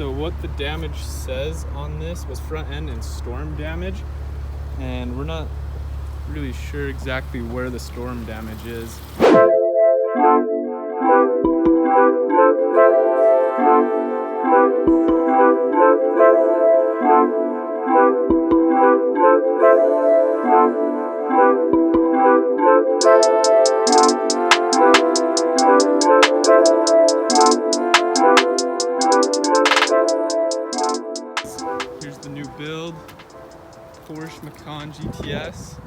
So what the damage says on this was front end and storm damage, and we're not really sure exactly where the storm damage is. Here's the new build, Porsche Macan GTS.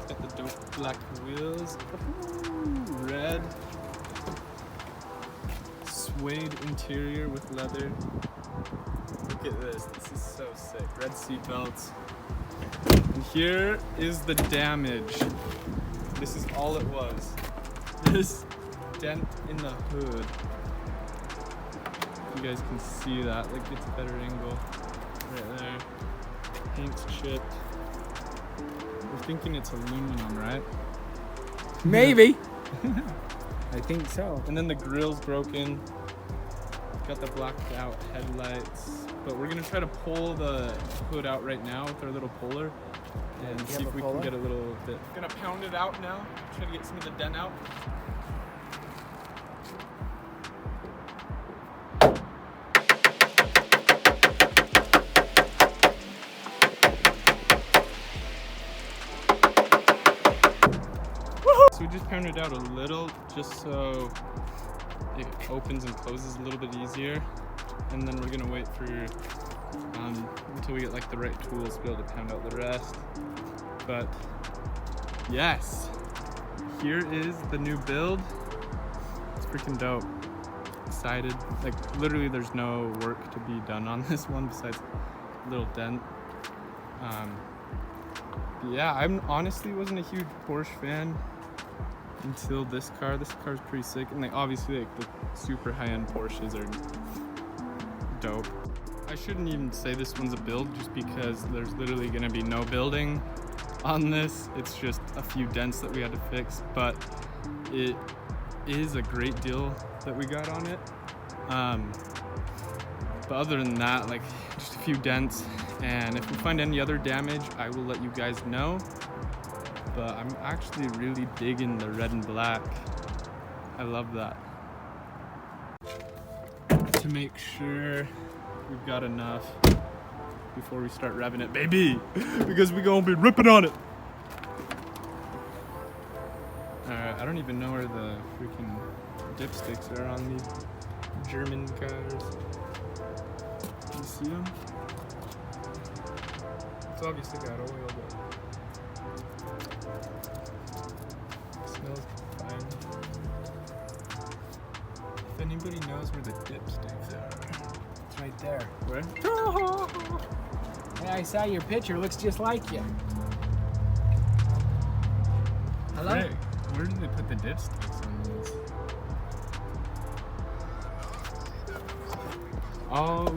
It's got the dope black wheels, red, suede interior with leather. Look at this, this is so sick. Red seat belts. And here is the damage. This is all it was. This dent in the hood. You guys can see that, like it's a better angle right there. Paint's chipped. We're thinking it's aluminum, right? Maybe. I think so. And then the grill's broken. Got the blacked out headlights. But we're gonna try to pull the hood out right now with our little puller and see if we can get a little bit. Gonna pound it out now, try to get some of the dent out. So we just pounded out a little just so it opens and closes a little bit easier, and then we're gonna wait for until we get like the right tools to be able to pound out the rest. But yes, here is the new build. It's freaking dope. Excited. Like literally there's no work to be done on this one besides a little dent. Yeah, I honestly wasn't a huge Porsche fan until this car. This car's pretty sick, and like obviously like the super high-end Porsches are dope. I shouldn't even say this one's a build just because there's literally gonna be no building on this. It's just a few dents that we had to fix, but it is a great deal that we got on it. But other than that, like just a few dents, and if we find any other damage, I will let you guys know. But I'm actually really digging the red and black. I love that. To make sure we've got enough before we start revving it, baby, because we're gonna be ripping on it. Alright, I don't even know where the freaking dipsticks are on these German cars. You see them? It's obviously got oil, but smells fine. If anybody knows where the dipsticks are. It's right there. Where? Hey, I saw your picture. Looks just like you. Hello? Hey, where did they put the dipsticks on these? Oh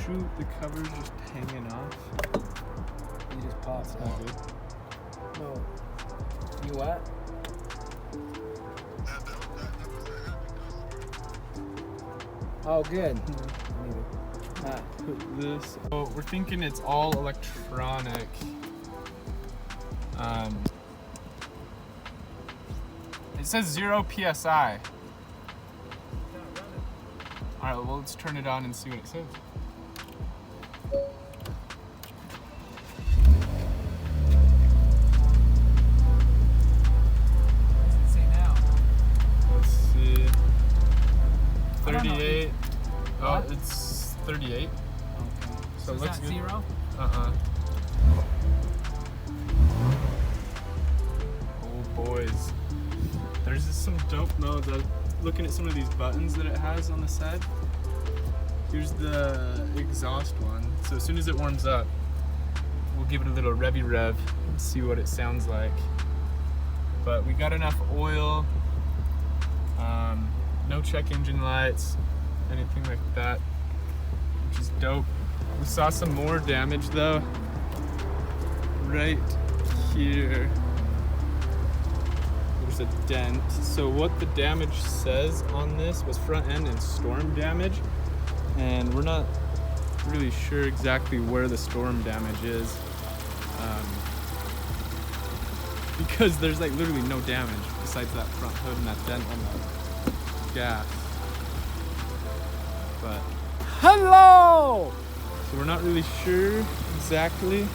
shoot, the cover's just hanging off. You just popped That's it. not good. No. You what? Oh, good. Put this. Oh, we're thinking it's all electronic. It says 0 PSI. All right, well, let's turn it on and see what it says. What's it say now? Let's see. I don't know. 38. Oh, What? it's 38. Okay. So So it is looks that good. 0? Oh boys. There's just some dope modes. I'm looking at some of these buttons that it has on the side. Here's the exhaust one. So as soon as it warms up, we'll give it a little revvy rev and see what it sounds like. But we got enough oil, no check engine lights, anything like that, which is dope. We saw some more damage though, right here. There's a dent. So what the damage says on this was front end and storm damage. and we're not really sure exactly where the storm damage is, because there's like literally no damage besides that front hood and that dent on the gas. But Hello! so we're not really sure exactly,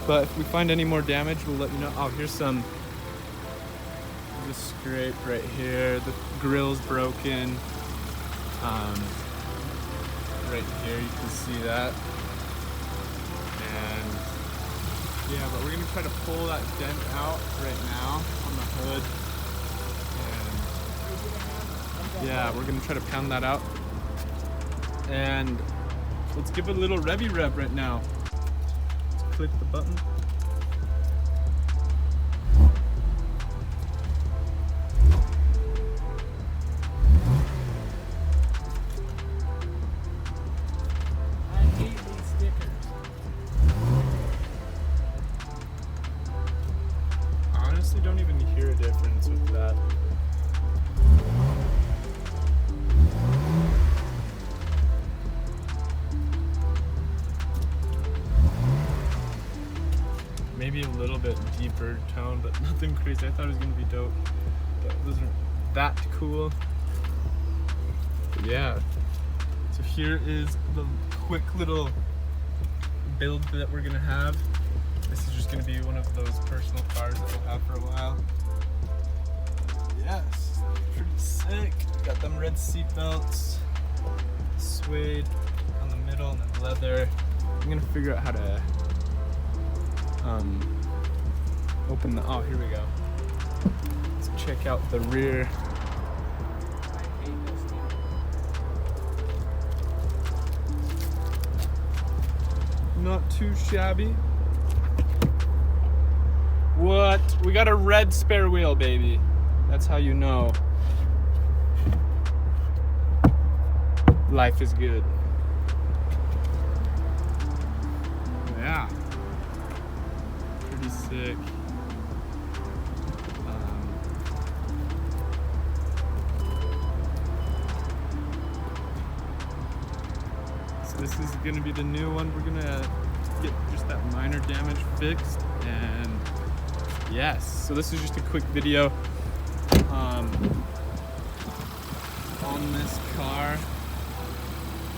but if we find any more damage, we'll let you know. Oh, here's some. There's a scrape right here. The grill's broken. Right here, you can see that. And yeah, but we're gonna try to pull that dent out right now on the hood. And yeah, we're gonna try to pound that out. And let's give it a little revy rev right now. Let's click the button. I hate these stickers. I honestly don't even hear a difference with that. Maybe a little bit deeper tone, but nothing crazy. I thought it was gonna be dope, but it wasn't that cool. But yeah, so here is the quick little build that we're gonna have. This is just gonna be one of those personal cars that we'll have for a while. Yes, pretty sick. Got them red seat belts, suede on the middle, and then leather. I'm gonna figure out how to open the, oh, here we go. Let's check out the rear. I hate this sticker. Not too shabby. What? We got a red spare wheel, baby. That's how you know life is good. Yeah. Pretty sick. So this is gonna be the new one. We're gonna get just that minor damage fixed, and yes. So this is just a quick video on this car,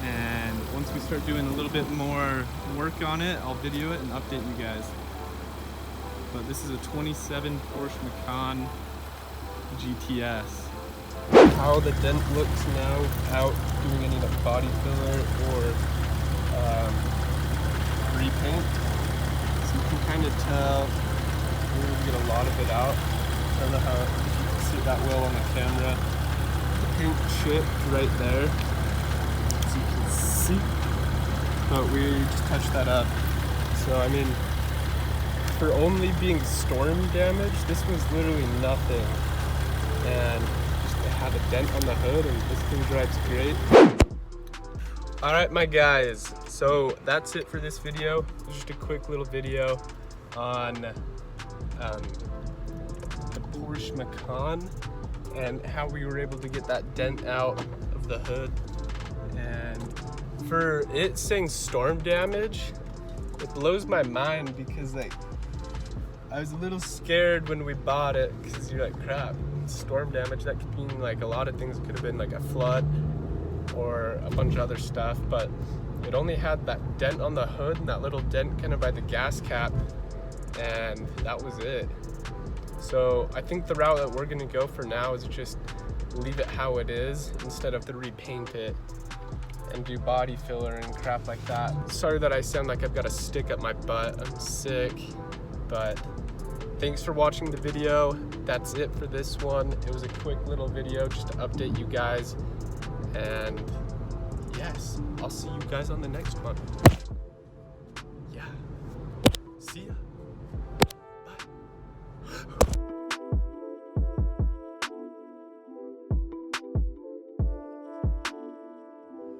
and once we start doing a little bit more work on it, I'll video it and update you guys. But this is a 27 Porsche Macan GTS. How the dent looks now without doing any like body filler or repaint. So you can kind of tell we're going to get a lot of it out. I don't know how you can see that well on the camera. The paint chipped right there, so you can see, but we just touched that up. So I mean, for only being storm damage, this was literally nothing, and just it had a dent on the hood, and this thing drives great. All right, my guys, so that's it for this video. Just a quick little video on the Porsche Macan and how we were able to get that dent out of the hood. And for it saying storm damage, it blows my mind because like I was a little scared when we bought it, because you're like, crap, storm damage, that could mean like a lot of things. It could have been like a flood or a bunch of other stuff, but it only had that dent on the hood and that little dent kind of by the gas cap, and that was it. So I think the route that we're gonna go for now is just leave it how it is instead of to repaint it and do body filler and crap like that. Sorry that I sound like I've got a stick up my butt, I'm sick, but thanks for watching the video. That's it for this one. It was a quick little video just to update you guys, and yes, I'll see you guys on the next one.